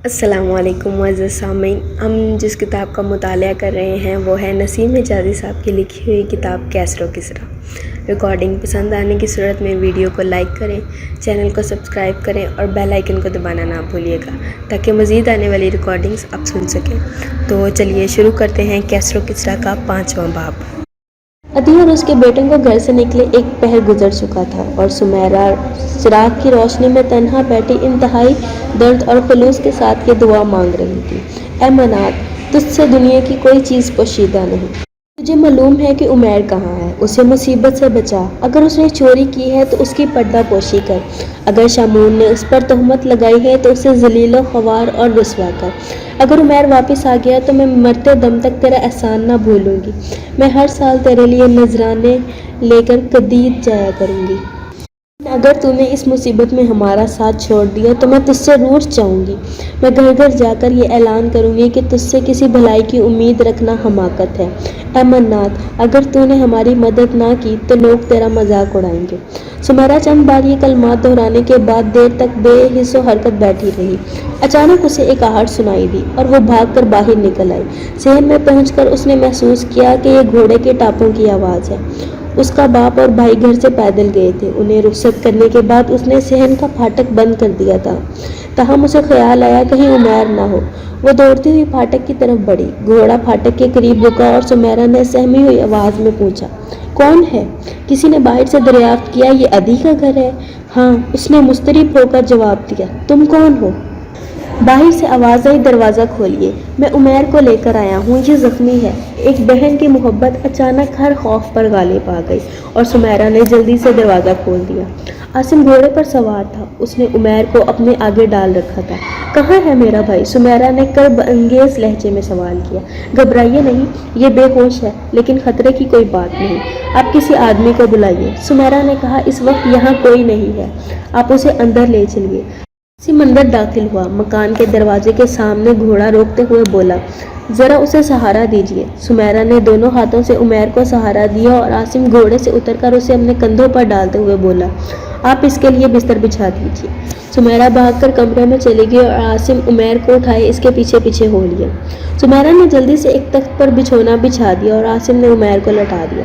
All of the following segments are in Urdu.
السلام علیکم معزز سامعین، ہم جس کتاب کا مطالعہ کر رہے ہیں وہ ہے نسیم حجازی صاحب کی لکھی ہوئی کتاب کیسر و کسریٰ۔ ریکارڈنگ پسند آنے کی صورت میں ویڈیو کو لائک کریں، چینل کو سبسکرائب کریں اور بیل آئیکن کو دبانا نہ بھولیے گا تاکہ مزید آنے والی ریکارڈنگز آپ سن سکیں۔ تو چلیے شروع کرتے ہیں کیسر و کسریٰ کا 5واں باب۔ عدی اور اس کے بیٹوں کو گھر سے نکلے ایک پہر گزر چکا تھا اور سمیرہ چراغ کی روشنی میں تنہا بیٹھی انتہائی درد اور خلوص کے ساتھ یہ دعا مانگ رہی تھی: اے منات، تجھ سے دنیا کی کوئی چیز پوشیدہ نہیں۔ تجھے معلوم ہے کہ عمیر کہاں ہے، اسے مصیبت سے بچا۔ اگر اس نے چوری کی ہے تو اس کی پردہ پوشی کر، اگر شامون نے اس پر تہمت لگائی ہے تو اسے ذلیل و خوار اور رسوا کر۔ اگر عمیر واپس آ گیا تو میں مرتے دم تک تیرا احسان نہ بھولوں گی۔ میں ہر سال تیرے لیے نذرانے لے کر قدید جایا کروں گی۔ اگر تو نے اس مصیبت میں ہمارا ساتھ چھوڑ دیا تو میں تجھ سے روٹھ جاؤں گی۔ میں گھر گھر جا کر یہ اعلان کروں گی کہ تجھ سے کسی بھلائی کی امید رکھنا حماقت ہے۔ اے منات، اگر تو نے ہماری مدد نہ کی تو لوگ تیرا مذاق اڑائیں گے۔ سمیرہ چند بار یہ کلمات دہرانے کے بعد دیر تک بے حس و حرکت بیٹھی رہی۔ اچانک اسے ایک آہٹ سنائی دی اور وہ بھاگ کر باہر نکل آئی۔ صحن میں پہنچ کر اس نے محسوس کیا کہ یہ گھوڑے کے ٹاپوں کی آواز ہے۔ اس کا باپ اور بھائی گھر سے پیدل گئے تھے۔ انہیں رخصت کرنے کے بعد اس نے صحن کا پھاٹک بند کر دیا تھا، تاہم اسے خیال آیا کہیں عمیر نہ ہو۔ وہ دوڑتی ہوئی پھاٹک کی طرف بڑھی۔ گھوڑا پھاٹک کے قریب رکا اور سمیرہ نے سہمی ہوئی آواز میں پوچھا: کون ہے؟ کسی نے باہر سے دریافت کیا یہ عدی کا گھر ہے؟ ہاں، اس نے مضطرب ہو کر جواب دیا۔ تم کون ہو؟ باہر سے آواز آئی: دروازہ کھولیے، میں عمیر کو لے کر آیا ہوں، یہ زخمی ہے۔ ایک بہن کی محبت اچانک ہر خوف پر غالب آ گئی اور سمیرہ نے جلدی سے دروازہ کھول دیا۔ عاصم گھوڑے پر سوار تھا، اس نے عمیر کو اپنے آگے ڈال رکھا تھا۔ کہاں ہے میرا بھائی؟ سمیرہ نے کرب انگیز لہجے میں سوال کیا۔ گھبرائیے نہیں، یہ بے ہوش ہے، لیکن خطرے کی کوئی بات نہیں۔ آپ کسی آدمی کو بلائیے، سمیرہ نے کہا۔ اس وقت یہاں کوئی نہیں ہے، آپ اسے اندر لے چلیے۔ عاصم اندر داخل ہوا۔ مکان کے دروازے کے سامنے گھوڑا روکتے ہوئے بولا: ذرا اسے سہارا دیجیے۔ سمیرہ نے دونوں ہاتھوں سے عمیر کو سہارا دیا اور عاصم گھوڑے سے اتر کر اسے اپنے کندھوں پر ڈالتے ہوئے بولا: آپ اس کے لیے بستر بچھا دیجیے۔ سمیرہ بھاگ کر کمرے میں چلی گئی اور عاصم عمیر کو اٹھائے اس کے پیچھے پیچھے ہو لیا۔ سمیرہ نے جلدی سے ایک تخت پر بچھونا بچھا دیا اور عاصم نے عمیر کو لٹا دیا۔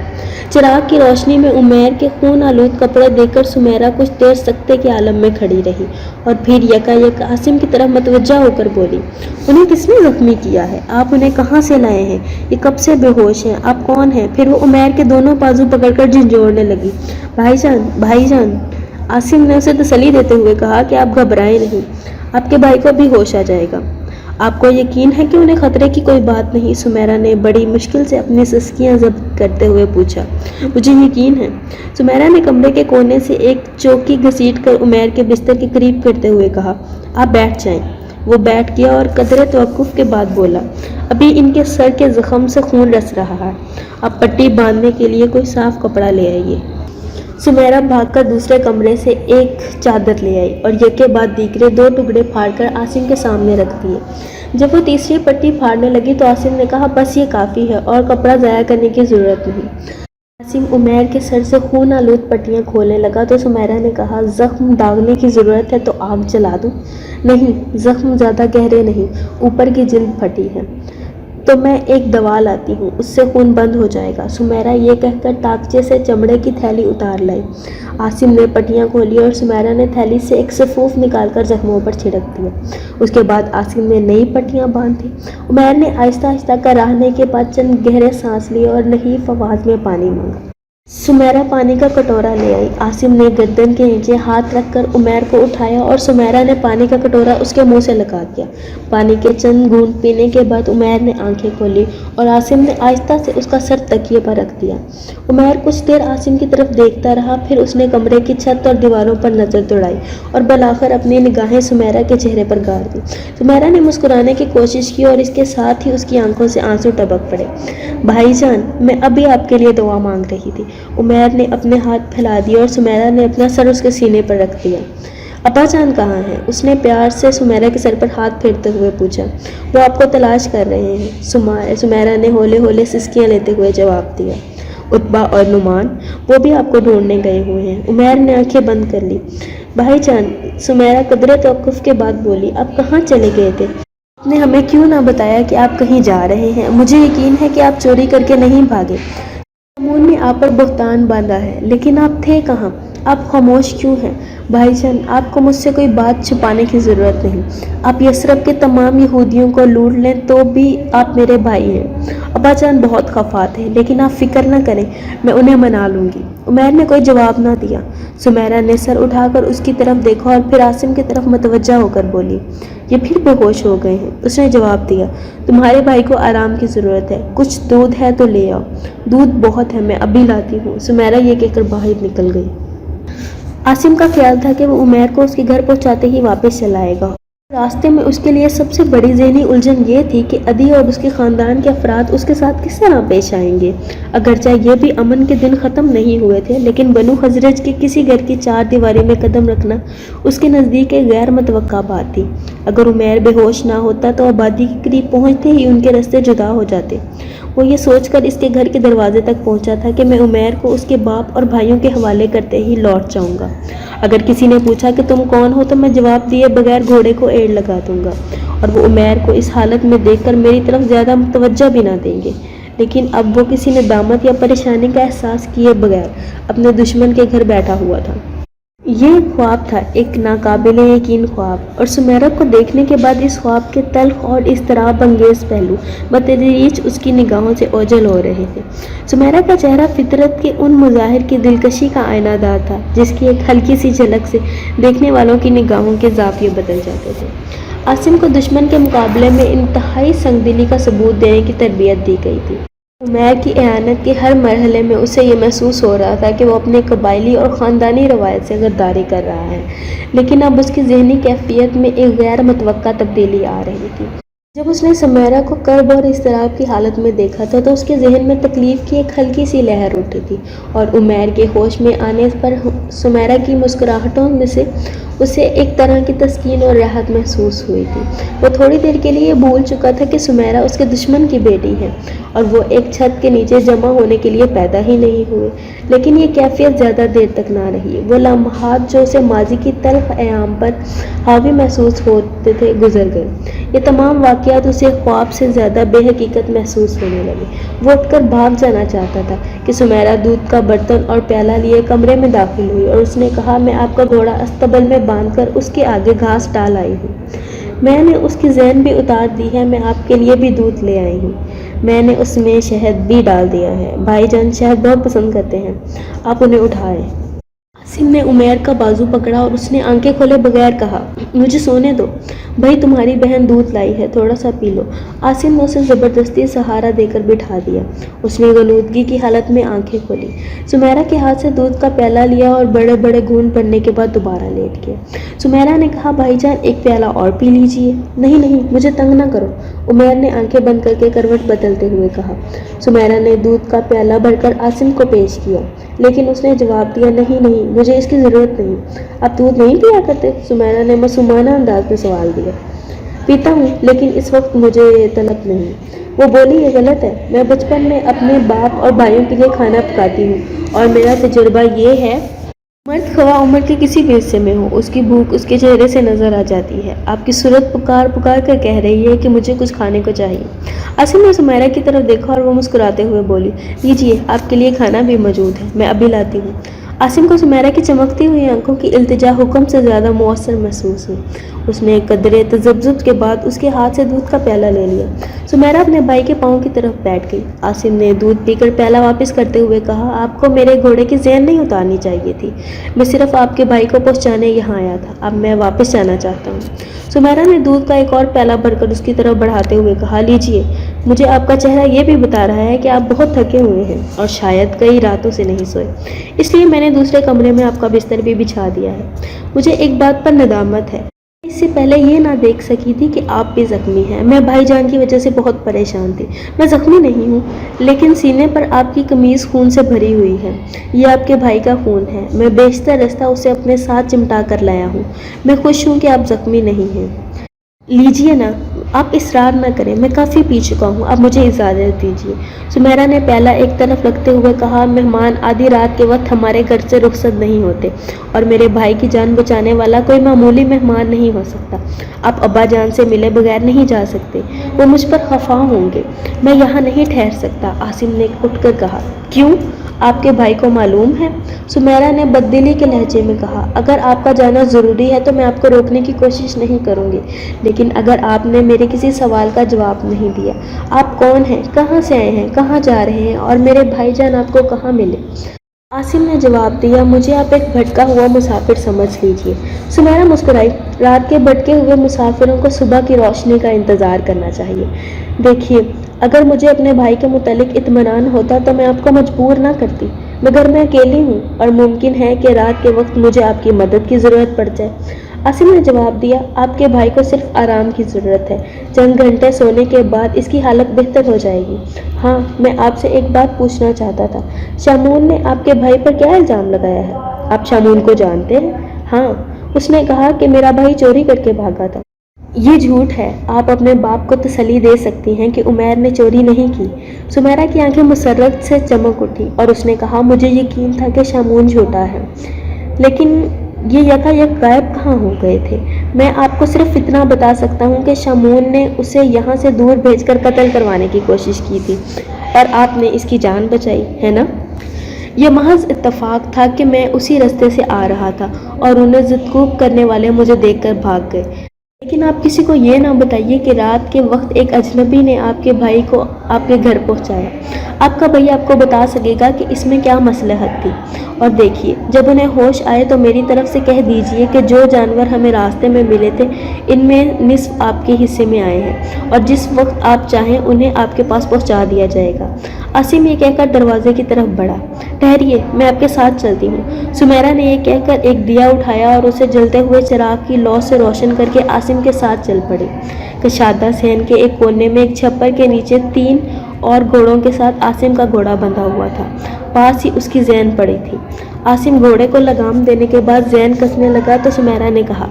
چراغ کی روشنی میں عمیر کے خون آلود کپڑے دیکھ کر سمیرہ کچھ دیر سکتے کے عالم میں کھڑی رہی اور پھر یکایک عاصم کی طرف متوجہ ہو کر بولی: انہیں کس نے زخمی کیا ہے؟ آپ انہیں کہاں سے لائے ہیں؟ یہ کب سے بے ہوش ہیں؟ آپ کون ہیں؟ پھر وہ عمیر کے دونوں بازو پکڑ کر جھنجھوڑنے لگی۔ بھائی جان، بھائی جان! عاصم نے اسے تسلی دیتے ہوئے کہا کہ آپ گھبرائیں نہیں، آپ کے بھائی کو بھی ہوش آ جائے گا۔ آپ کو یقین ہے کہ انہیں خطرے کی کوئی بات نہیں؟ سمیرہ نے بڑی مشکل سے اپنی سسکیاں ضبط کرتے ہوئے پوچھا۔ مجھے یقین ہے، سمیرہ نے کمرے کے کونے سے ایک چوکی گھسیٹ کر عمیر کے بستر کے قریب کرتے ہوئے کہا: آپ بیٹھ جائیں۔ وہ بیٹھ گیا اور قدرے توقف کے بعد بولا: ابھی ان کے سر کے زخم سے خون رس رہا ہے، آپ پٹی باندھنے کے لیے کوئی صاف کپڑا لے آئیے۔ سمیرہ بھاگ کر دوسرے کمرے سے ایک چادر لے آئی اور یکے بعد دیگرے 2 ٹکڑے پھاڑ کر عاصم کے سامنے رکھ دیے۔ جب وہ تیسری پٹی پھاڑنے لگی تو عاصم نے کہا: بس یہ کافی ہے اور کپڑا ضائع کرنے کی ضرورت نہیں۔ عاصم عمیر کے سر سے خون آلود پٹیاں کھولنے لگا تو سمیرہ نے کہا: زخم داغنے کی ضرورت ہے تو آگ جلا دوں؟ نہیں، زخم زیادہ گہرے نہیں، اوپر کی جلد پھٹی ہے، تو میں ایک دوا لاتی ہوں، اس سے خون بند ہو جائے گا۔ سمیرہ یہ کہہ کر تاقچے سے چمڑے کی تھیلی اتار لائی۔ عاصم نے پٹیاں کھولی اور سمیرہ نے تھیلی سے ایک سفوف نکال کر زخموں پر چھڑک دیا۔ اس کے بعد عاصم نے نئی پٹیاں باندھ دیں۔ عمیر نے آہستہ آہستہ کراہنے کے بعد چند گہرے سانس لیے اور نحیف آواز میں پانی مانگا۔ سمیرہ پانی کا کٹورا لے آئی۔ عاصم نے گردن کے نیچے ہاتھ رکھ کر عمیر کو اٹھایا اور سمیرہ نے پانی کا کٹورا اس کے منہ سے لگا دیا۔ پانی کے چند گھونٹ پینے کے بعد عمیر نے آنکھیں کھولی اور عاصم نے آہستہ سے اس کا سر تکیے پر رکھ دیا۔ عمیر کچھ دیر عاصم کی طرف دیکھتا رہا، پھر اس نے کمرے کی چھت اور دیواروں پر نظر دوڑائی اور بالآخر اپنی نگاہیں سمیرہ کے چہرے پر گاڑ دیں۔ سمیرہ نے مسکرانے کی کوشش کی اور اس کے ساتھ ہی اس کی آنکھوں سے آنسو ٹپک پڑے۔ بھائی جان، میں ابھی آپ کے لیے دعا مانگ رہی تھی۔ عمیر نے اپنے ہاتھ پھیلا دیے اور سمیرہ نے اپنا سر اس کے سینے پر رکھ دیا۔ ابا جان کہاں ہیں؟ اس نے پیار سے سمیرہ کے سر پر ہاتھ پھیرتے ہوئے پوچھا۔ وہ آپ کو تلاش کر رہے ہیں، سمیرہ نے ہولے ہولے سسکیاں لیتے ہوئے جواب دیا۔ عتبہ اور نعمان وہ بھی آپ کو ڈھونڈنے گئے ہوئے ہیں۔ عمیر نے آنکھیں بند کر لی۔ بھائی جان، سمیرہ قدرے توقف کے بعد بولی، آپ کہاں چلے گئے تھے؟ آپ نے ہمیں کیوں نہ بتایا کہ آپ کہیں جا رہے ہیں؟ مجھے یقین ہے کہ آپ چوری کر کے نہیں بھاگے۔ امون نے آپ پر بہتان باندھا ہے، لیکن آپ تھے کہاں؟ آپ خاموش کیوں ہیں؟ بھائی جان، آپ کو مجھ سے کوئی بات چھپانے کی ضرورت نہیں۔ آپ یثرب کے تمام یہودیوں کو لوٹ لیں تو بھی آپ میرے بھائی ہیں۔ ابا جان بہت خفا تھے، لیکن آپ فکر نہ کریں، میں انہیں منا لوں گی۔ عمیر نے کوئی جواب نہ دیا۔ سمیرہ نے سر اٹھا کر اس کی طرف دیکھا اور پھر عاصم کی طرف متوجہ ہو کر بولی، یہ پھر بے ہوش ہو گئے ہیں۔ اس نے جواب دیا، تمہارے بھائی کو آرام کی ضرورت ہے، کچھ دودھ ہے تو لے آؤ۔ دودھ بہت ہے، میں ابھی لاتی ہوں۔ سمیرہ یہ کہہ کر باہر نکل گئی۔ عاصم کا خیال تھا کہ وہ عمیر کو اس کے گھر پہنچاتے ہی واپس چلائے گا۔ راستے میں اس کے لیے سب سے بڑی ذہنی الجھن یہ تھی کہ عدی اور اس کے خاندان کے افراد اس کے ساتھ کس طرح پیش آئیں گے۔ اگرچہ یہ بھی امن کے دن ختم نہیں ہوئے تھے، لیکن بنو خزرج کے کسی گھر کی چار دیواری میں قدم رکھنا اس کے نزدیک ایک غیر متوقع بات تھی۔ اگر عمیر بے ہوش نہ ہوتا تو آبادی کے قریب پہنچتے ہی ان کے راستے جدا ہو جاتے۔ وہ یہ سوچ کر اس کے گھر کے دروازے تک پہنچا تھا کہ میں عمیر کو اس کے باپ اور بھائیوں کے حوالے کرتے ہی لوٹ جاؤں گا۔ اگر کسی نے پوچھا کہ تم کون ہو تو میں جواب دیے بغیر گھوڑے کو ایڑ لگا دوں گا، اور وہ عمیر کو اس حالت میں دیکھ کر میری طرف زیادہ توجہ بھی نہ دیں گے۔ لیکن اب وہ کسی ندامت یا پریشانی کا احساس کیے بغیر اپنے دشمن کے گھر بیٹھا ہوا تھا۔ یہ ایک خواب تھا، ایک ناقابل یقین خواب، اور سمیرہ کو دیکھنے کے بعد اس خواب کے تلخ اور اضطراب انگیز پہلو بتدریج اس کی نگاہوں سے اوجھل ہو رہے تھے۔ سمیرہ کا چہرہ فطرت کے ان مظاہر کی دلکشی کا آئینہ دار تھا جس کی ایک ہلکی سی جھلک سے دیکھنے والوں کی نگاہوں کے زاویے بدل جاتے تھے۔ عاصم کو دشمن کے مقابلے میں انتہائی سنگدلی کا ثبوت دینے کی تربیت دی گئی تھی۔ عمیر کی اعانت کے ہر مرحلے میں اسے یہ محسوس ہو رہا تھا کہ وہ اپنے قبائلی اور خاندانی روایت سے غداری کر رہا ہے، لیکن اب اس کی ذہنی کیفیت میں ایک غیر متوقع تبدیلی آ رہی تھی۔ جب اس نے سمیرہ کو کرب اور اضطراب کی حالت میں دیکھا تھا تو اس کے ذہن میں تکلیف کی ایک ہلکی سی لہر اٹھی تھی، اور عمیر کے ہوش میں آنے پر سمیرہ کی مسکراہٹوں میں سے اسے ایک طرح کی تسکین اور راحت محسوس ہوئی تھی۔ وہ تھوڑی دیر کے لیے بھول چکا تھا کہ سمیرہ اس کے دشمن کی بیٹی ہے اور وہ ایک چھت کے نیچے جمع ہونے کے لیے پیدا ہی نہیں ہوئے، لیکن یہ کیفیت زیادہ دیر تک نہ رہی۔ وہ لمحات جو اسے ماضی کی تلخ ایام پر حاوی محسوس ہوتے تھے گزر گئے۔ یہ تمام واقعات اسے خواب سے زیادہ بے حقیقت محسوس ہونے لگے۔ وہ اٹھ کر بھاگ جانا چاہتا تھا کہ سمیرہ دودھ کا برتن اور پیالہ لیے کمرے میں داخل ہوئی اور اس نے کہا، میں آپ کا گھوڑا استبل میں باندھ کر اس کے آگے گھاس ڈال آئی ہوں۔ میں نے اس کی زین بھی اتار دی ہے، میں آپ کے لیے بھی دودھ لے آئی ہوں۔ میں نے اس میں شہد بھی ڈال دیا ہے، بھائی جان شہد بہت پسند کرتے ہیں۔ آپ انہیں اٹھائیں۔ عاصم نے عمیر کا بازو پکڑا اور اس نے آنکھیں کھولے بغیر کہا، مجھے سونے دو۔ بھائی تمہاری بہن دودھ لائی ہے، تھوڑا سا پی لو۔ عاصم نے اسے زبردستی سہارا دے کر بٹھا دیا۔ اس نے غنودگی کی حالت میں آنکھیں کھولی، سمیرہ کے ہاتھ سے دودھ کا پیالہ لیا اور بڑے بڑے گھونٹ بھرنے کے بعد دوبارہ لیٹ گیا۔ سمیرہ نے کہا، بھائی جان ایک پیالہ اور پی لیجیے۔ نہیں نہیں، مجھے تنگ نہ کرو، عمیر نے آنکھیں بند کر کے کروٹ بدلتے ہوئے کہا۔ سمیرہ نے دودھ کا پیالہ بھر کر عاصم کو پیش کیا، لیکن اس نے جواب دیا، نہیں نہیں، مجھے اس کی ضرورت نہیں۔ آپ دودھ نہیں پیا کرتے؟ سمیرہ نے معصومانہ انداز میں سوال دیا۔ پیتا ہوں، لیکن اس وقت مجھے طلب نہیں۔ وہ بولی، یہ غلط ہے، میں بچپن میں اپنے باپ اور بھائیوں کے لیے کھانا پکاتی ہوں اور میرا تجربہ یہ ہے، مرد خواہ عمر کے کسی بھی حصے میں ہو، اس کی بھوک اس کے چہرے سے نظر آ جاتی ہے۔ آپ کی صورت پکار پکار کر کہہ رہی ہے کہ مجھے کچھ کھانے کو چاہیے۔ عاصم نے سمیرہ کی طرف دیکھا اور وہ مسکراتے ہوئے بولی، لیجیے، آپ کے لیے کھانا بھی موجود ہے، میں ابھی لاتی ہوں۔ عاصم کو سمیرہ کی چمکتی ہوئی آنکھوں کی التجا حکم سے زیادہ مؤثر محسوس ہوئی۔ اس نے قدرے تذبذب کے بعد اس کے ہاتھ سے دودھ کا پیالہ لے لیا۔ سمیرہ اپنے بھائی کے پاؤں کی طرف بیٹھ گئی۔ عاصم نے دودھ پی کر پیالہ واپس کرتے ہوئے کہا، آپ کو میرے گھوڑے کی زین نہیں اتارنی چاہیے تھی، میں صرف آپ کے بھائی کو پہنچانے یہاں آیا تھا، اب میں واپس جانا چاہتا ہوں۔ سمیرہ نے دودھ کا ایک اور پیالہ بھر کر اس کی طرف بڑھاتے ہوئے کہا، لیجیے، مجھے آپ کا چہرہ یہ بھی بتا رہا ہے کہ آپ بہت تھکے ہوئے ہیں اور شاید کئی راتوں سے نہیں سوئے، اس لیے میں نے دوسرے کمرے میں آپ کا بستر بھی بچھا دیا ہے۔ مجھے ایک بات پر ندامت ہے، میں اس سے پہلے یہ نہ دیکھ سکی تھی کہ آپ بھی زخمی ہیں۔ میں بھائی جان کی وجہ سے بہت پریشان تھی۔ میں زخمی نہیں ہوں، لیکن سینے پر آپ کی قمیض خون سے بھری ہوئی ہے، یہ آپ کے بھائی کا خون ہے۔ میں بیشتر راستہ اسے اپنے ساتھ چمٹا کر لایا ہوں۔ میں خوش ہوں کہ آپ زخمی نہیں ہیں۔ لیجیے نا، آپ اصرار نہ کریں، میں کافی پی چکا ہوں، اب مجھے اجازت دیجیے۔ سمیرہ نے پیالہ ایک طرف رکھتے ہوئے کہا، مہمان آدھی رات کے وقت ہمارے گھر سے رخصت نہیں ہوتے، اور میرے بھائی کی جان بچانے والا کوئی معمولی مہمان نہیں ہو سکتا۔ آپ ابا جان سے ملے بغیر نہیں جا سکتے، وہ مجھ پر خفا ہوں گے، میں یہاں نہیں ٹھہر سکتا۔ عاصم نے اٹھ کر کہا، کیوں؟ آپ کے بھائی کو معلوم ہے؟ سمیرہ نے بددلی کے لہجے میں کہا، اگر آپ کا جانا ضروری ہے تو میں آپ کو روکنے کی کوشش نہیں کروں گی، لیکن اگر آپ نے میرے کسی سوال کا جواب نہیں دیا، آپ کون ہیں، کہاں سے آئے ہیں، کہاں جا رہے ہیں، اور میرے بھائی جان آپ کو کہاں ملے؟ عاصم نے جواب دیا، مجھے آپ ایک بھٹکا ہوا مسافر سمجھ لیجیے۔ سمیرہ مسکرائی، رات کے بھٹکے ہوئے مسافروں کو صبح کی روشنی کا انتظار کرنا چاہیے۔ دیکھیے، اگر مجھے اپنے بھائی کے متعلق اطمینان ہوتا تو میں آپ کو مجبور نہ کرتی، مگر میں اکیلی ہوں، اور ممکن ہے کہ رات کے وقت مجھے آپ کی مدد کی ضرورت پڑ جائے۔ عاصم نے جواب دیا، آپ کے بھائی کو صرف آرام کی ضرورت ہے، چند گھنٹے سونے کے بعد اس کی حالت بہتر ہو جائے گی۔ ہاں، میں آپ سے ایک بات پوچھنا چاہتا تھا، شامون نے آپ کے بھائی پر کیا الزام لگایا ہے؟ آپ شامون کو جانتے ہیں؟ ہاں، اس نے کہا کہ میرا بھائی چوری کر کے بھاگا تھا۔ یہ جھوٹ ہے، آپ اپنے باپ کو تسلی دے سکتی ہیں کہ عمیر نے چوری نہیں کی۔ سمیرہ کی آنکھیں مسرت سے چمک اٹھی اور اس نے کہا، مجھے یقین تھا کہ شامون جھوٹا ہے، لیکن یہ یکا یک غائب کہاں ہو گئے تھے؟ میں آپ کو صرف اتنا بتا سکتا ہوں کہ شامون نے اسے یہاں سے دور بھیج کر قتل کروانے کی کوشش کی تھی، اور آپ نے اس کی جان بچائی ہے نا؟ یہ محض اتفاق تھا کہ میں اسی راستے سے آ رہا تھا اور انہیں زدکوب کرنے والے مجھے دیکھ کر بھاگ گئے، لیکن آپ کسی کو یہ نہ بتائیے کہ رات کے وقت ایک اجنبی نے آپ کے بھائی کو آپ کے گھر پہنچایا۔ آپ کا بھائی آپ کو بتا سکے گا کہ اس میں کیا مصلحت تھی۔ اور دیکھیے، جب انہیں ہوش آئے تو میری طرف سے کہہ دیجیے کہ جو جانور ہمیں راستے میں ملے تھے ان میں نصف آپ کے حصے میں آئے ہیں، اور جس وقت آپ چاہیں انہیں آپ کے پاس پہنچا دیا جائے گا۔ عاصم یہ کہہ کر دروازے کی طرف بڑھا۔ ٹھہریے، میں آپ کے ساتھ چلتی ہوں۔ سمیرہ نے یہ کہہ کر ایک دیا اٹھایا اور اسے جلتے ہوئے چراغ کی لو سے روشن کر کے عاصم کے ساتھ چل پڑی۔ کشادہ صحن کے ایک کونے میں ایک چھپر کے نیچے 3 اور گھوڑوں کے ساتھ عاصم کا گھوڑا بندھا ہوا تھا، پاس ہی اس کی زین پڑی تھی۔ عاصم گھوڑے کو لگام دینے کے بعد زین کسنے لگا تو سمیرہ نے کہا،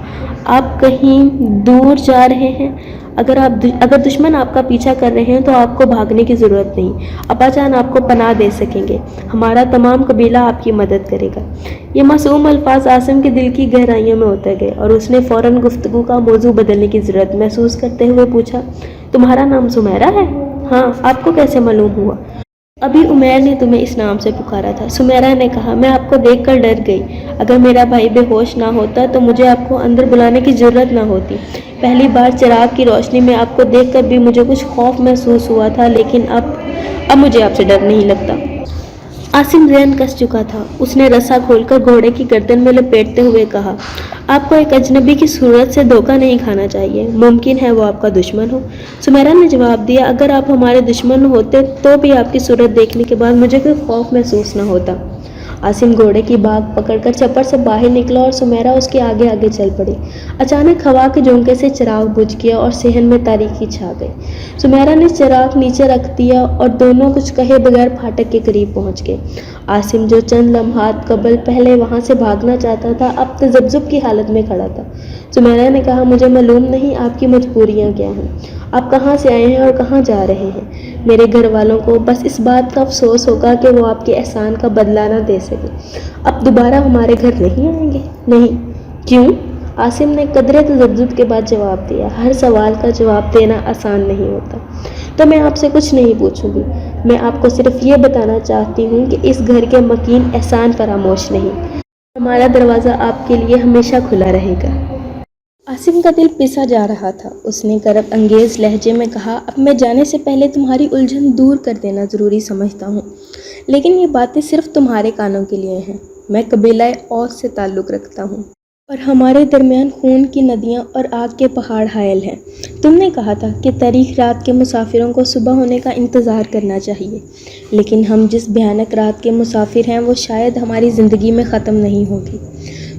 آپ کہیں دور جا رہے ہیں؟ اگر دشمن آپ کا پیچھا کر رہے ہیں تو آپ کو بھاگنے کی ضرورت نہیں، ابا جان آپ کو پناہ دے سکیں گے، ہمارا تمام قبیلہ آپ کی مدد کرے گا۔ یہ معصوم الفاظ عاصم کے دل کی گہرائیوں میں اتر گئے اور اس نے فوراً گفتگو کا موضوع بدلنے کی ضرورت محسوس کرتے ہوئے پوچھا، تمہارا نام سمیرہ ہے؟ ہاں، آپ کو کیسے معلوم ہوا؟ ابھی عمیر نے تمہیں اس نام سے پکارا تھا، سمیرہ نے کہا۔ میں آپ کو دیکھ کر ڈر گئی، اگر میرا بھائی بے ہوش نہ ہوتا تو مجھے آپ کو اندر بلانے کی ضرورت نہ ہوتی۔ پہلی بار چراغ کی روشنی میں آپ کو دیکھ کر بھی مجھے کچھ خوف محسوس ہوا تھا، لیکن اب مجھے آپ سے ڈر نہیں لگتا۔ عاصم ذہن کس چکا تھا، اس نے رسا کھول کر گھوڑے کی گردن میں لپیٹتے ہوئے کہا، آپ کو ایک اجنبی کی صورت سے دھوکہ نہیں کھانا چاہیے، ممکن ہے وہ آپ کا دشمن ہو۔ سمیرہ نے جواب دیا، اگر آپ ہمارے دشمن ہوتے تو بھی آپ کی صورت دیکھنے کے بعد مجھے کوئی خوف محسوس نہ ہوتا۔ عاصم گھوڑے کی باگ پکڑ کر چھپر سے باہر نکلا اور سمیرہ اس کے آگے آگے چل پڑی۔ اچانک ہوا کے جھونکے سے چراغ بجھ گیا اور صحن میں تاریکی چھا گئی۔ سمیرہ نے چراغ نیچے رکھ دیا اور دونوں کچھ کہے بغیر پھاٹک کے قریب پہنچ گئے۔ عاصم جو چند لمحات قبل پہلے وہاں سے بھاگنا چاہتا تھا، اب تذبذب کی حالت میں کھڑا تھا۔ سمیرہ نے کہا، مجھے معلوم نہیں آپ کی مجبوریاں کیا ہیں، آپ کہاں سے آئے ہیں اور کہاں جا رہے ہیں؟ میرے گھر والوں کو بس اس بات کا افسوس ہوگا کہ وہ آپ کے احسان کا بدلہ نہ دے سکے۔ اب دوبارہ ہمارے گھر نہیں آئیں گے؟ نہیں۔ کیوں؟ عاصم نے قدرے تذبذب کے بعد جواب دیا، ہر سوال کا جواب دینا آسان نہیں ہوتا، تو میں آپ سے کچھ نہیں پوچھوں گی، میں آپ کو صرف یہ بتانا چاہتی ہوں کہ اس گھر کے مکین احسان فراموش نہیں، ہمارا دروازہ آپ کے لیے ہمیشہ کھلا رہے گا۔ عاصم کا دل پسا جا رہا تھا، اس نے کرب انگیز لہجے میں کہا، اب میں جانے سے پہلے تمہاری الجھن دور کر دینا ضروری سمجھتا ہوں، لیکن یہ باتیں صرف تمہارے کانوں کے لیے ہیں۔ میں قبیلہ اوس سے تعلق رکھتا ہوں اور ہمارے درمیان خون کی ندیاں اور آگ کے پہاڑ حائل ہیں۔ تم نے کہا تھا کہ تاریخ رات کے مسافروں کو صبح ہونے کا انتظار کرنا چاہیے، لیکن ہم جس بھیانک رات کے مسافر ہیں وہ شاید ہماری زندگی میں ختم نہیں ہوگی۔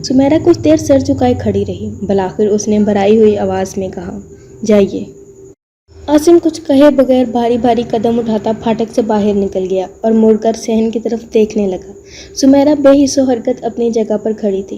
سمیرہ کچھ دیر سر جھکائے کھڑی رہی، بالآخر اس نے بھرائی ہوئی آواز میں کہا، جائیے۔ عاصم کچھ کہے بغیر بھاری بھاری قدم اٹھاتا پھاٹک سے باہر نکل گیا اور مڑ کر صحن کی طرف دیکھنے لگا۔ سمیرہ بے حس و حرکت اپنی جگہ پر کھڑی تھی۔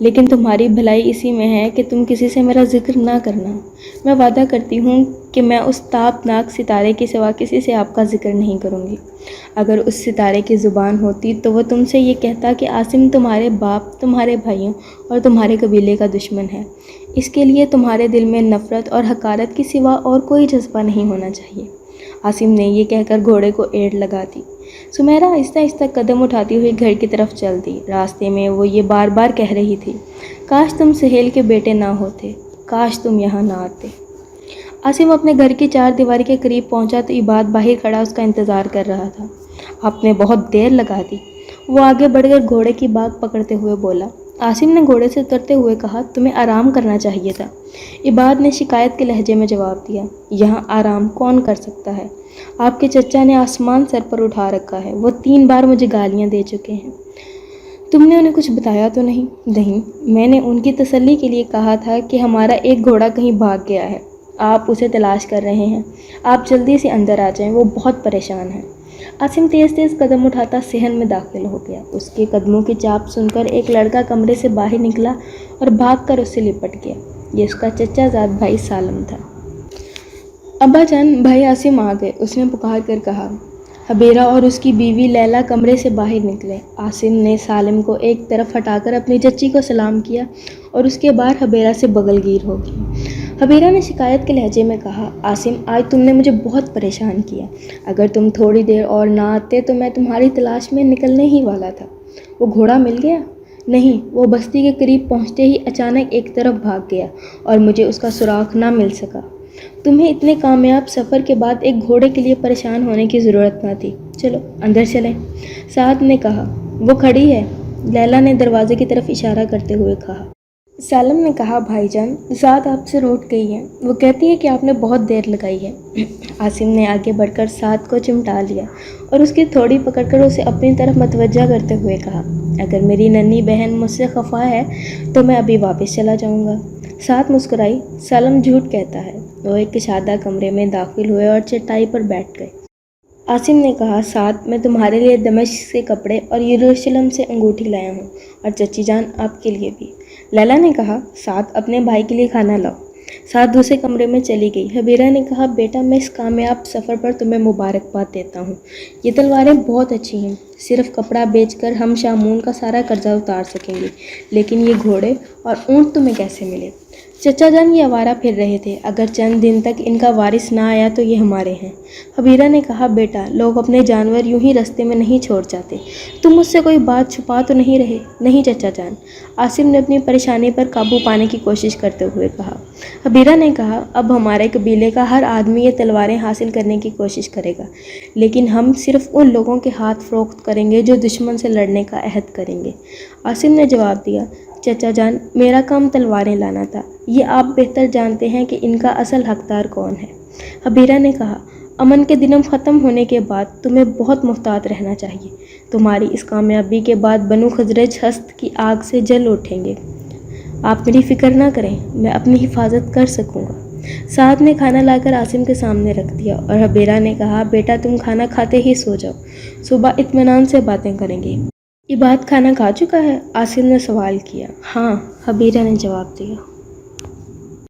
لیکن تمہاری بھلائی اسی میں ہے کہ تم کسی سے میرا ذکر نہ کرنا۔ میں وعدہ کرتی ہوں کہ میں اس تابناک ستارے کے سوا کسی سے آپ کا ذکر نہیں کروں گی۔ اگر اس ستارے کی زبان ہوتی تو وہ تم سے یہ کہتا کہ عاصم تمہارے باپ، تمہارے بھائیوں اور تمہارے قبیلے کا دشمن ہے۔ اس کے لیے تمہارے دل میں نفرت اور حقارت کے سوا اور کوئی جذبہ نہیں ہونا چاہیے۔ عاصم نے یہ کہہ کر گھوڑے کو ایڑ لگا دی۔ سمیرہ آہستہ آہستہ قدم اٹھاتی ہوئی گھر کی طرف چل دی۔ راستے میں وہ یہ بار بار کہہ رہی تھی، کاش تم سہیل کے بیٹے نہ ہوتے، کاش تم یہاں نہ آتے۔ عاصم اپنے گھر کی چار دیواری کے قریب پہنچا تو عباد باہر کھڑا اس کا انتظار کر رہا تھا۔ آپ نے بہت دیر لگا دی، وہ آگے بڑھ کر گھوڑے کی باگ پکڑتے ہوئے بولا۔ عاصم نے گھوڑے سے اترتے ہوئے کہا، تمہیں آرام کرنا چاہیے تھا۔ عباد نے شکایت کے لہجے میں جواب دیا، یہاں آرام کون کر سکتا ہے؟ آپ کے چچا نے آسمان سر پر اٹھا رکھا ہے، وہ 3 بار مجھے گالیاں دے چکے ہیں۔ تم نے انہیں کچھ بتایا تو نہیں؟ نہیں، میں نے ان کی تسلی کے لیے کہا تھا کہ ہمارا ایک گھوڑا کہیں بھاگ گیا ہے، آپ اسے تلاش کر رہے ہیں، آپ جلدی سے اندر آ جائیں، وہ بہت پریشان ہے۔ عاصم تیز تیز قدم اٹھاتا صحن میں داخل ہو گیا۔ اس کے قدموں کی چاپ سن کر ایک لڑکا کمرے سے باہر نکلا اور بھاگ کر اس سے لپٹ گیا۔ یہ اس کا چچا زاد بھائی سالم تھا۔ ابا جان، بھائی عاصم آ گئے، اس نے پکار کر کہا۔ حبیرہ اور اس کی بیوی لیلا کمرے سے باہر نکلے۔ عاصم نے سالم کو ایک طرف ہٹا کر اپنی چچی کو سلام کیا اور اس کے بعد حبیرہ سے بغل گیر ہو گئی۔ حبیرہ نے شکایت کے لہجے میں کہا، عاصم آج تم نے مجھے بہت پریشان کیا، اگر تم تھوڑی دیر اور نہ آتے تو میں تمہاری تلاش میں نکلنے ہی والا تھا۔ وہ گھوڑا مل گیا؟ نہیں، وہ بستی کے قریب پہنچتے ہی اچانک ایک طرف بھاگ گیا اور مجھے اس کا سراغ نہ مل سکا۔ تمہیں اتنے کامیاب سفر کے بعد ایک گھوڑے کے لیے پریشان ہونے کی ضرورت نہ تھی، چلو اندر چلیں، سعد نے کہا۔ وہ کھڑی ہے، لیلا نے دروازے کی طرف اشارہ کرتے ہوئے کہا۔ سالم نے کہا، بھائی جان، سعد آپ سے روٹھ گئی ہے، وہ کہتی ہے کہ آپ نے بہت دیر لگائی ہے۔ عاصم نے آگے بڑھ کر سعد کو چمٹا لیا اور اس کی تھوڑی پکڑ کر اسے اپنی طرف متوجہ کرتے ہوئے کہا، اگر میری ننھی بہن مجھ سے خفا ہے تو میں ابھی واپس چلا جاؤں گا۔ سعد مسکرائی، سالم جھوٹ کہتا ہے۔ وہ ایک کشادہ کمرے میں داخل ہوئے اور چٹائی پر بیٹھ گئے۔ عاصم نے کہا، سعد، میں تمہارے لیے دمشق سے کپڑے اور یروشلم سے انگوٹھی لایا ہوں، اور چچی جان آپ کے لیے بھی۔ لیلا نے کہا، سعد اپنے بھائی کے لیے کھانا لاؤ۔ سعد دوسرے کمرے میں چلی گئی۔ حبیرہ نے کہا، بیٹا، میں اس کامیاب سفر پر تمہیں مبارکباد دیتا ہوں، یہ تلواریں بہت اچھی ہیں، صرف کپڑا بیچ کر ہم شامون کا سارا قرضہ اتار سکیں گے، لیکن یہ گھوڑے اور اونٹ تمہیں کیسے ملے؟ چچا جان یہ آوارہ پھر رہے تھے، اگر چند دن تک ان کا وارث نہ آیا تو یہ ہمارے ہیں۔ حبیرہ نے کہا، بیٹا، لوگ اپنے جانور یوں ہی رستے میں نہیں چھوڑ جاتے، تم مجھ سے کوئی بات چھپا تو نہیں رہے؟ نہیں چچا جان، عاصم نے اپنی پریشانی پر قابو پانے کی کوشش کرتے ہوئے کہا۔ حبیرہ نے کہا، اب ہمارے قبیلے کا ہر آدمی یہ تلواریں حاصل کرنے کی کوشش کرے گا، لیکن ہم صرف ان لوگوں کے ہاتھ فروخت کریں گے جو دشمن سے لڑنے کا عہد کریں گے۔ عاصم نے جواب دیا، چچا جان، میرا کام تلواریں لانا تھا، یہ آپ بہتر جانتے ہیں کہ ان کا اصل حقدار کون ہے۔ حبیرہ نے کہا، امن کے دنوں ختم ہونے کے بعد تمہیں بہت محتاط رہنا چاہیے، تمہاری اس کامیابی کے بعد بنو خزرج ہست کی آگ سے جل اٹھیں گے۔ آپ میری فکر نہ کریں، میں اپنی حفاظت کر سکوں گا۔ سعد نے کھانا لا کر عاصم کے سامنے رکھ دیا اور حبیرہ نے کہا، بیٹا تم کھانا کھاتے ہی سو جاؤ، صبح اطمینان سے باتیں کریں گے۔ عباد کھانا کھا چکا ہے؟ عاصم نے سوال کیا۔ ہاں، حبیرہ نے جواب دیا۔